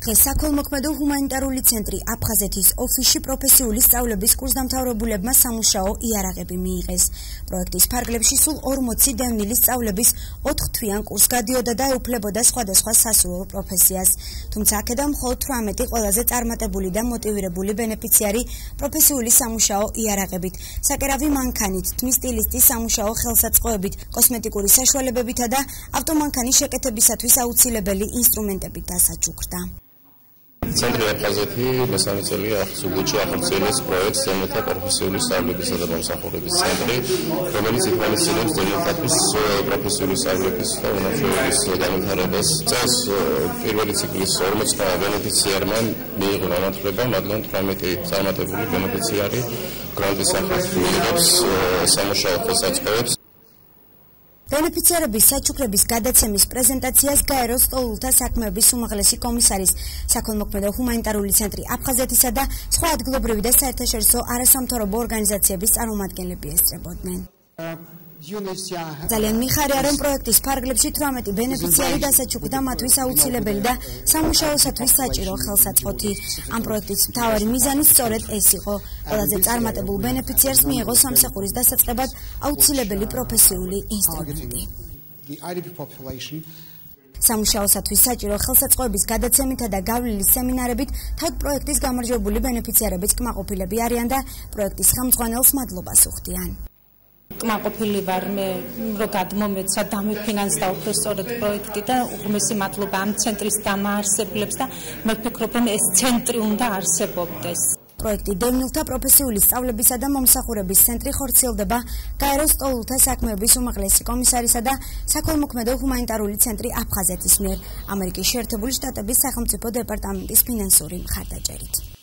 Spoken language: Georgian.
დღეს საქველმოქმედო ჰუმანიტარული ცენტრი აფხაზეთის ოფისში პროფესიული სწავლების კურსდამთავრებულებმა სამუშაო იარაღები მიიღეს. პროექტის ფარგლებში სულ 40 დევნილი სწავლების 4 თვიან კურსს გადიოდა და ეუფლებოდა სხვადასხვა სასურველ პროფესიას. თუმცა აქედან მხოლოდ 18 ყველაზე წარმატებული და მოტივირებული ბენეფიციარი პროფესიული სამუშაო იარაღებით, საკერავი მანქანით, თმის სტილისტის სამუშაო ხელსაწყოებით, კოსმეტიკური საშუალებებითა და ავტომანქანის შეკეთებისათვის აუცილებელი ინსტრუმენტებით დასაჩუქრდა. ცენტრი აფხაზეთი მესამე წელია სუგუჩი ახორციელებს პროექტს ზემოთა პროფესიული სწავლებისა და მომსახურების ცენტრი, რომელიც ითვალისწინებს დევნილთათვის პროფესიული სწავლების და უნარჩვევების განვითარებას. წელს პირველი ციკლის 40 ბენეფიციარმა მიიღო განათლება, მათგან 18 წარმატებული ბენეფიციარი გრანტის სახით მიიღებს სამუშაო ხელსაწყოებს. ბენეფიციარების საჩუქრების გადაცემის პრეზენტაციას გაეროს სტოლულთა საქმეების უმაღლესი კომისარის, საქველმოქმედო ჰუმანიტარული ცენტრი აფხაზეთისა და სხვა ადგილობრივი და საერთაშორისო არასამთავრობო ორგანიზაციების წარმომადგენლები ესწრებოდნენ. ძალიან მიხარია, რომ პროექტის ფარგლებში 18 ბენეფიციარი დასაჩუქრდა მათთვის აუცილებელი და სამუშაოსათვის საჭირო ხელსაწყოთი. ამ პროექტის მთავარი მიზანი სწორედ ეს იყო. ყველაზე წარმატებულ ბენეფიციარს მიიღო სამსახურის დასაწყებად აუცილებელი პროფესიული ინსტრუმენტი. სამუშაოსათვის საჭირო ხელსაწყოების გადაცემითა და გავლილი სემინარებით თავად პროექტის გამარჯვებული ბენეფიციარებიც კმაყოფილები არიან და პროექტის ხელმძღვანელს მადლობას უხდიან. კმაყოფილი ვარ მე, რომ გადმომეცა დამიფინანსდა უბრალოდ პროექტი და უღმესი მადლობა ამ ცენტრის დამაარსებლებს და მე ვფიქრობ, რომ ეს ცენტრი უნდა არსებობდეს. პროექტი დევნილთა პროფესიული სწავლებისა და მომსახურების ცენტრი ხორციელდება გაეროს სტოლულთა საქმეების უმაღლესი კომისარისა და საქველმოქმედო ჰუმანიტარული ცენტრი აფხაზეთის მიერ ამერიკის შეერთებული შტატების სახელმწიფო დეპარტამენტის ფინანსური მხარდაჭერით.